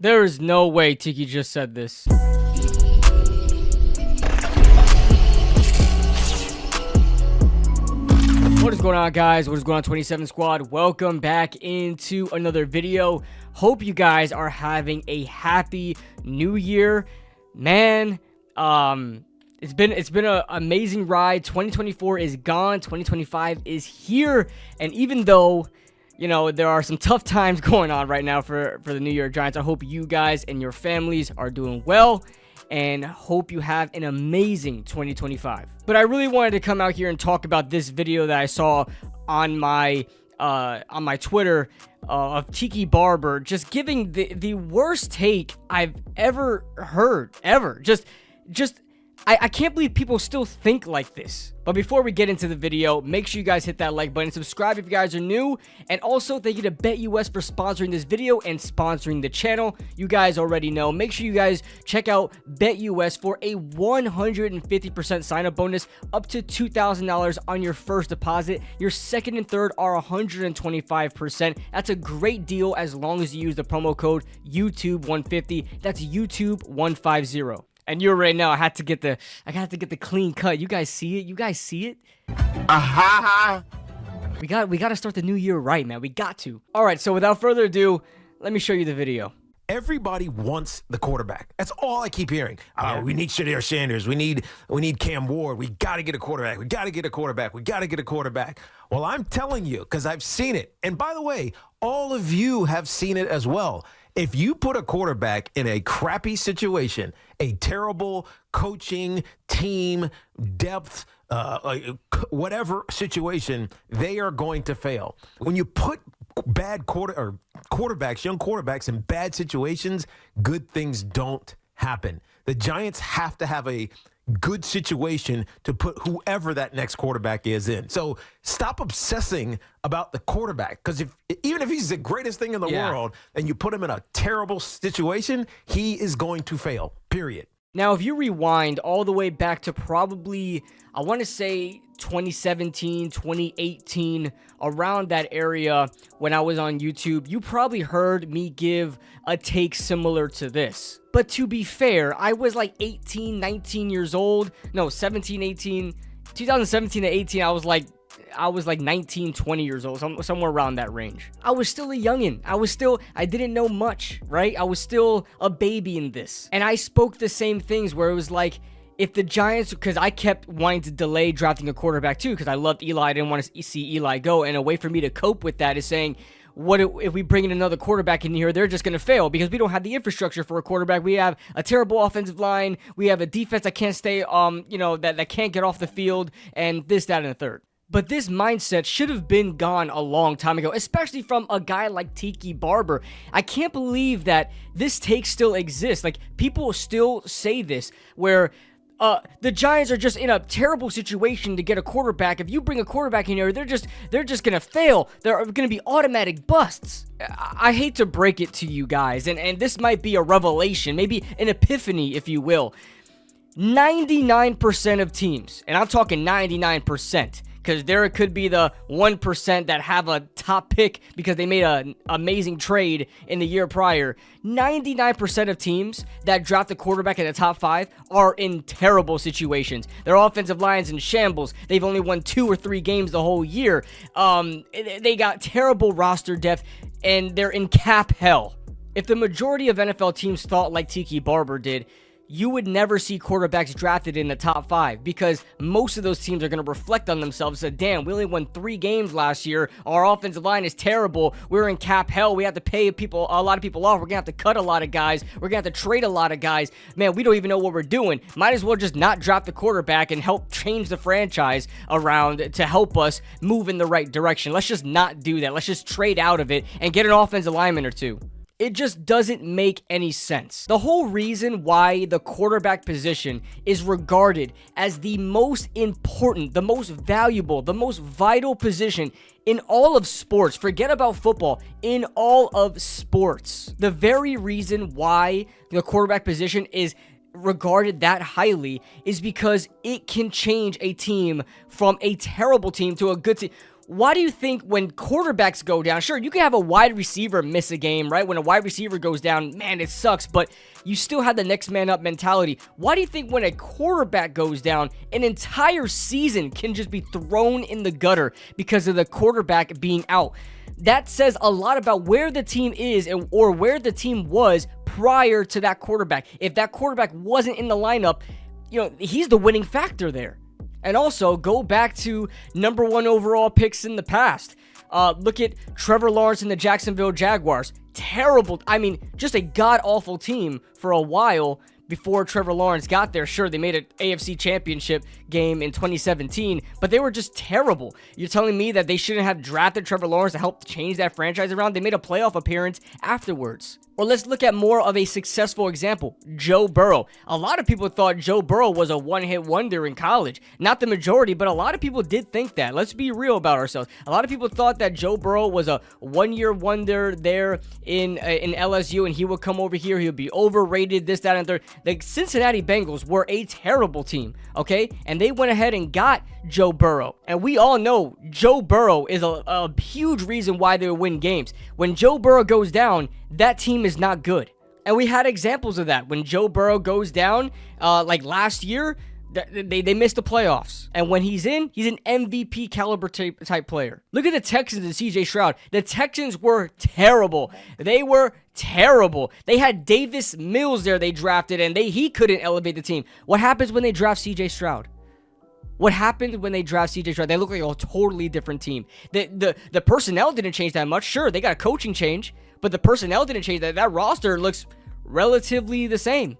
There is no way Tiki just said this. What is going on, guys? What is going on, 27 Squad? Welcome back into another video. Hope you guys are having a happy new year. Man, it's been an amazing ride. 2024 is gone. 2025 is here. And even though, you know, there are some tough times going on right now for the New York Giants, I hope you guys and your families are doing well, and hope you have an amazing 2025. But I really wanted to come out here and talk about this video that I saw on my Twitter of Tiki Barber just giving the worst take I've ever heard, ever. I can't believe people still think like this. But before we get into the video, make sure you guys hit that like button, subscribe if you guys are new, and also thank you to BetUS for sponsoring this video and sponsoring the channel. You guys already know. Make sure you guys check out BetUS for a 150% sign-up bonus up to $2,000 on your first deposit. Your second and third are 125%. That's a great deal as long as you use the promo code YouTube150. That's YouTube150. And you already know I had to get the clean cut. You guys see it? You guys see it? We got to start the new year right, man. We got to. All right, so without further ado, let me show you the video. Everybody wants the quarterback. That's all I keep hearing. We need Shedeur Sanders. We need Cam Ward. We got to get a quarterback. We got to get a quarterback. We got to get a quarterback. Well, I'm telling you, because I've seen it. And by the way, all of you have seen it as well. If you put a quarterback in a crappy situation, a terrible coaching, team, depth, whatever situation, they are going to fail. When you put young quarterbacks in bad situations, good things don't happen. The Giants have to have a good situation to put whoever that next quarterback is in. So stop obsessing about the quarterback, because even if he's the greatest thing in the world and you put him in a terrible situation, he is going to fail, period. Now, if you rewind all the way back to probably, I want to say 2017, 2018, around that area when I was on YouTube, you probably heard me give a take similar to this. But to be fair, I was like 18, 19 years old. No, 17, 18, 2017 to 18, I was like 19, 20 years old, somewhere around that range. I was still a youngin'. I didn't know much, right? I was still a baby in this. And I spoke the same things where it was like, if the Giants, because I kept wanting to delay drafting a quarterback too, because I loved Eli. I didn't want to see Eli go. And a way for me to cope with that is saying, what if we bring in another quarterback in here? They're just going to fail because we don't have the infrastructure for a quarterback. We have a terrible offensive line. We have a defense that can't stay, that can't get off the field, and this, that, and the third. But this mindset should have been gone a long time ago, especially from a guy like Tiki Barber. I can't believe that this take still exists. Like, people still say this, where the Giants are just in a terrible situation to get a quarterback. If you bring a quarterback in here, they're just gonna fail. They're gonna be automatic busts. I hate to break it to you guys, and this might be a revelation, maybe an epiphany, if you will. 99% of teams, and I'm talking 99%, because there could be the 1% that have a top pick because they made an amazing trade in the year prior. 99% of teams that draft a quarterback in the top 5 are in terrible situations. Their offensive line's in shambles. They've only won 2 or 3 games the whole year. They got terrible roster depth, and they're in cap hell. If the majority of NFL teams thought like Tiki Barber did, you would never see quarterbacks drafted in the top 5, because most of those teams are going to reflect on themselves and say, damn, we only won 3 games last year. Our offensive line is terrible. We're in cap hell. We have to pay a lot of people off. We're going to have to cut a lot of guys. We're going to have to trade a lot of guys. Man, we don't even know what we're doing. Might as well just not draft the quarterback and help change the franchise around to help us move in the right direction. Let's just not do that. Let's just trade out of it and get an offensive lineman or 2. It just doesn't make any sense. The whole reason why the quarterback position is regarded as the most important, the most valuable, the most vital position in all of sports, forget about football, in all of sports. The very reason why the quarterback position is regarded that highly is because it can change a team from a terrible team to a good team. why do you think when quarterbacks go down, sure, you can have a wide receiver miss a game, right? When a wide receiver goes down, man, it sucks, but you still have the next man up mentality. Why do you think when a quarterback goes down, an entire season can just be thrown in the gutter because of the quarterback being out? That says a lot about where the team is or where the team was prior to that quarterback. If that quarterback wasn't in the lineup, he's the winning factor there. And also, go back to number 1 overall picks in the past. Look at Trevor Lawrence and the Jacksonville Jaguars. Terrible. I mean, just a god-awful team for a while before Trevor Lawrence got there. Sure, they made an AFC Championship game in 2017, but they were just terrible. You're telling me that they shouldn't have drafted Trevor Lawrence to help change that franchise around? They made a playoff appearance afterwards. Or let's look at more of a successful example, Joe Burrow. A lot of people thought Joe Burrow was a one-hit wonder in college. Not the majority, but a lot of people did think that. Let's be real about ourselves. A lot of people thought that Joe Burrow was a one-year wonder there in LSU, and he would come over here, he would be overrated, this, that, and third. The Cincinnati Bengals were a terrible team, okay? And they went ahead and got Joe Burrow. And we all know Joe Burrow is a huge reason why they win games. When Joe Burrow goes down, that team is not good. And we had examples of that. When Joe Burrow goes down, like last year, they missed the playoffs. And when he's in, he's an MVP caliber type player. Look at the Texans and CJ Stroud. The Texans were terrible. They were terrible. They had Davis Mills there they drafted, and he couldn't elevate the team. What happens when they draft CJ Stroud? What happened when they draft CJ Stroud? They look like a totally different team. The personnel didn't change that much. Sure, they got a coaching change, but the personnel didn't change. That roster looks relatively the same.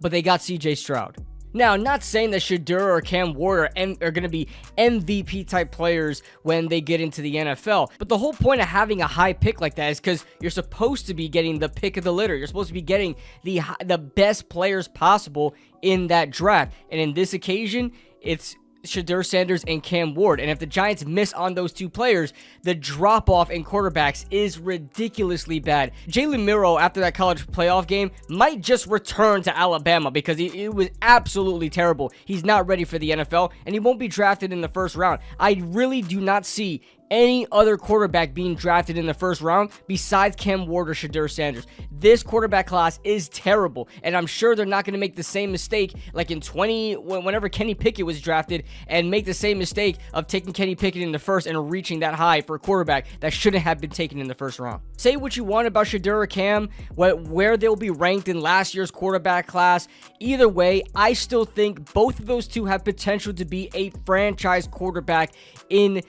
But they got CJ Stroud. Now, I'm not saying that Shedeur or Cam Ward are going to be MVP type players when they get into the NFL. But the whole point of having a high pick like that is because you're supposed to be getting the pick of the litter. You're supposed to be getting the best players possible in that draft. And in this occasion, it's Shedeur Sanders and Cam Ward. And if the Giants miss on those two players, the drop-off in quarterbacks is ridiculously bad. Jalen Milroe, after that college playoff game, might just return to Alabama because it was absolutely terrible. He's not ready for the NFL, and he won't be drafted in the first round. I really do not see any other quarterback being drafted in the first round besides Cam Ward or Shedeur Sanders. This quarterback class is terrible, and I'm sure they're not going to make the same mistake like in whenever Kenny Pickett was drafted, and make the same mistake of taking Kenny Pickett in the first and reaching that high for a quarterback that shouldn't have been taken in the first round. Say what you want about Shedeur or Cam, where they'll be ranked in last year's quarterback class. Either way, I still think both of those two have potential to be a franchise quarterback in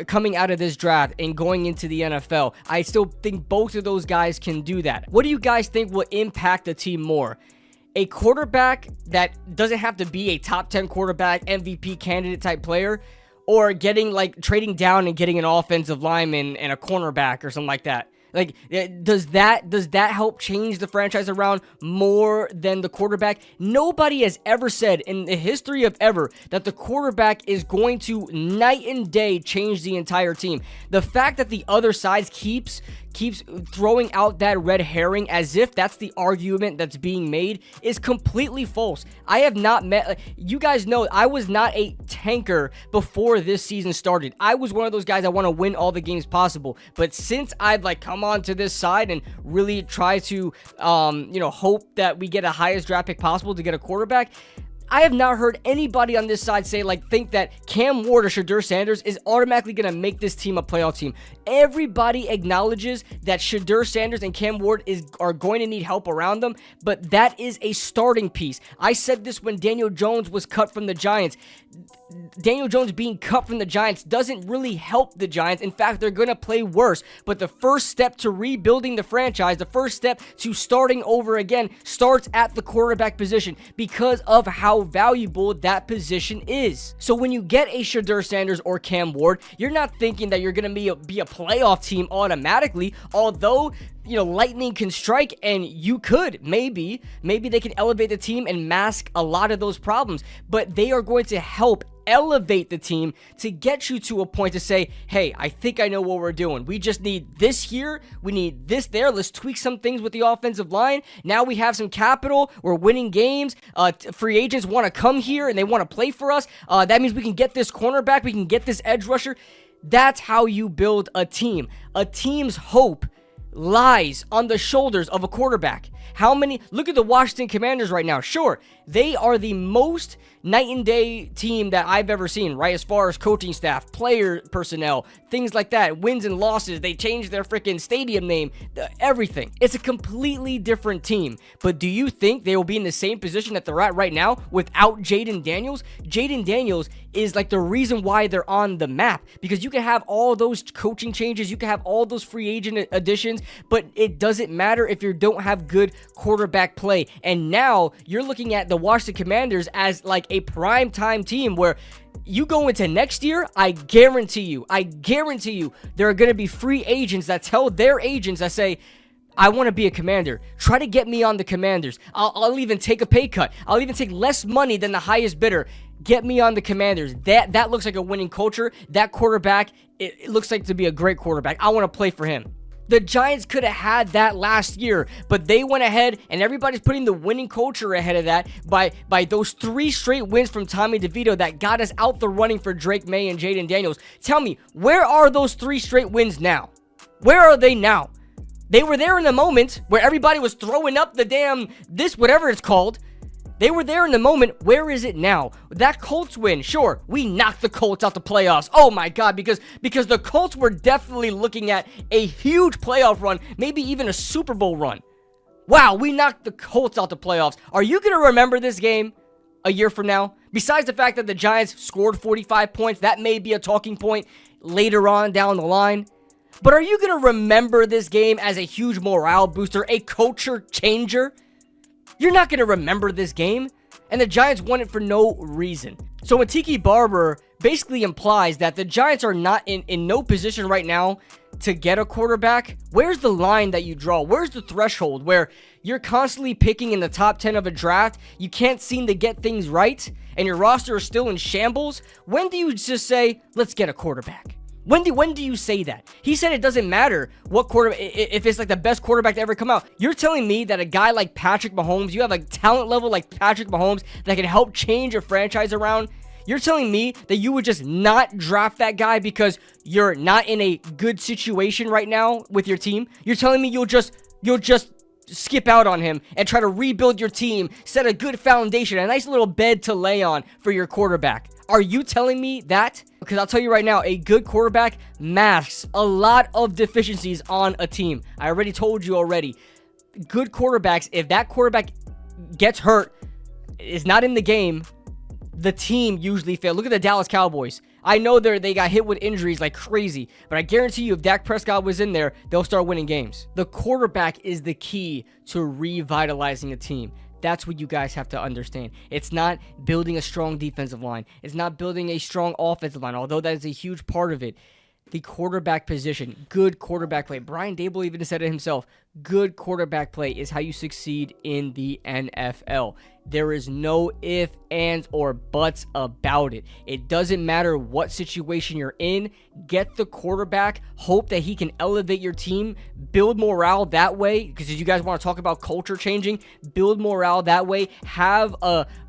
coming out of this draft and going into the NFL. I still think both of those guys can do that. What do you guys think will impact the team more? A quarterback that doesn't have to be a top 10 quarterback, MVP candidate type player, or trading down and getting an offensive lineman and a cornerback or something like that? Like, does that help change the franchise around more than the quarterback? Nobody has ever said in the history of ever that the quarterback is going to night and day change the entire team. The fact that the other side keeps throwing out that red herring as if that's the argument that's being made is completely false. I have not met, you guys know, I was not a tanker before this season started. I was one of those guys that want to win all the games possible. But since I've come on to this side and really try to, hope that we get a highest draft pick possible to get a quarterback, I have not heard anybody on this side say, think that Cam Ward or Shedeur Sanders is automatically going to make this team a playoff team. Everybody acknowledges that Shedeur Sanders and Cam Ward are going to need help around them, but that is a starting piece. I said this when Daniel Jones was cut from the Giants. Daniel Jones being cut from the Giants doesn't really help the Giants. In fact, they're going to play worse. But the first step to rebuilding the franchise, the first step to starting over again, starts at the quarterback position because of how valuable that position is. So when you get a Shedeur Sanders or Cam Ward, you're not thinking that you're going to be a playoff team automatically, although lightning can strike and you could maybe they can elevate the team and mask a lot of those problems, but they are going to help elevate the team to get you to a point to say, hey, I think I know what we're doing. We just need this here. We need this there. Let's tweak some things with the offensive line. Now we have some capital. We're winning games. Free agents want to come here and they want to play for us. That means we can get this cornerback. We can get this edge rusher. That's how you build a team. A team's hope lies on the shoulders of a quarterback. Look at the Washington Commanders right now. Sure, they are the most night and day team that I've ever seen, right? As far as coaching staff, player personnel, things like that, wins and losses. They changed their freaking stadium name, everything. It's a completely different team. But do you think they will be in the same position that they're at right now without Jaden Daniels? Jaden Daniels is like the reason why they're on the map, because you can have all those coaching changes, you can have all those free agent additions, but it doesn't matter if you don't have good quarterback play. And now you're looking at the Washington Commanders as like a prime time team where you go into next year, I guarantee you, there are going to be free agents that tell their agents that say, I want to be a Commander. Try to get me on the Commanders. I'll even take a pay cut. I'll even take less money than the highest bidder. Get me on the Commanders. That looks like a winning culture. That quarterback, it looks like to be a great quarterback. I want to play for him. The Giants could have had that last year, but they went ahead, and everybody's putting the winning culture ahead of that by those 3 straight wins from Tommy DeVito that got us out the running for Drake May and Jaden Daniels. Tell me, where are those 3 straight wins now? Where are they now? They were there in the moment where everybody was throwing up the damn this, whatever it's called. They were there in the moment. Where is it now? That Colts win, sure, we knocked the Colts out the playoffs. Oh my God, because the Colts were definitely looking at a huge playoff run, maybe even a Super Bowl run. Wow, we knocked the Colts out the playoffs. Are you going to remember this game a year from now? Besides the fact that the Giants scored 45 points, that may be a talking point later on down the line. But are you going to remember this game as a huge morale booster, a culture changer? You're not going to remember this game. And the Giants won it for no reason. So when Tiki Barber basically implies that the Giants are not in no position right now to get a quarterback, where's the line that you draw? Where's the threshold where you're constantly picking in the top 10 of a draft, you can't seem to get things right, and your roster is still in shambles? When do you just say, let's get a quarterback? When do you say that? He said it doesn't matter what quarterback, if it's like the best quarterback to ever come out. You're telling me that a guy like Patrick Mahomes, you have a talent level like Patrick Mahomes that can help change a franchise around? You're telling me that you would just not draft that guy because you're not in a good situation right now with your team? You're telling me you'll just skip out on him and try to rebuild your team, set a good foundation, a nice little bed to lay on for your quarterback? Are you telling me that? Because I'll tell you right now, a good quarterback masks a lot of deficiencies on a team. I already told you already. Good quarterbacks, if that quarterback gets hurt, is not in the game, the team usually fails. Look at the Dallas Cowboys. I know they got hit with injuries like crazy, but I guarantee you if Dak Prescott was in there, they'll start winning games. The quarterback is the key to revitalizing a team. That's what you guys have to understand. It's not building a strong defensive line. It's not building a strong offensive line, although that is a huge part of it. The quarterback position, good quarterback play. Brian Dable even said it himself. Good quarterback play is how you succeed in the NFL. There is no ifs, ands, or buts about it. It doesn't matter what situation you're in. Get the quarterback. Hope that he can elevate your team. Build morale that way. Because if you guys want to talk about culture changing, build morale that way. Have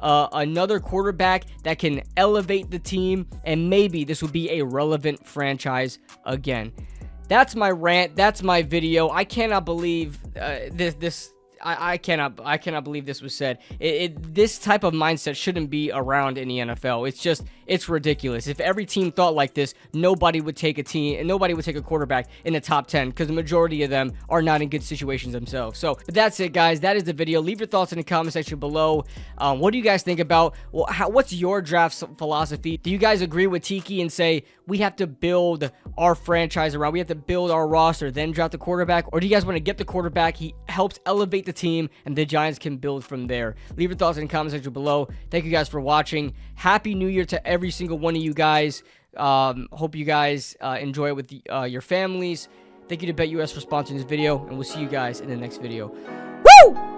another quarterback that can elevate the team. And maybe this will be a relevant franchise again. That's my rant. That's my video. I cannot believe I cannot believe this was said. This type of mindset shouldn't be around in the NFL. It's ridiculous. If every team thought like this, nobody would take a quarterback in the top 10 because the majority of them are not in good situations themselves. So, but that's it, guys. That is the video. Leave your thoughts in the comment section below. What do you guys think about? Well, what's your draft philosophy? Do you guys agree with Tiki and say we have to build our franchise around, we have to build our roster, then draft the quarterback? Or do you guys want to get the quarterback? He helps elevate the team, and the Giants can build from there. Leave your thoughts in the comment section below. Thank you guys for watching. Happy New Year to every single one of you guys. Hope you guys enjoy it with your families. Thank you to BetUS for sponsoring this video, and we'll see you guys in the next video. Woo!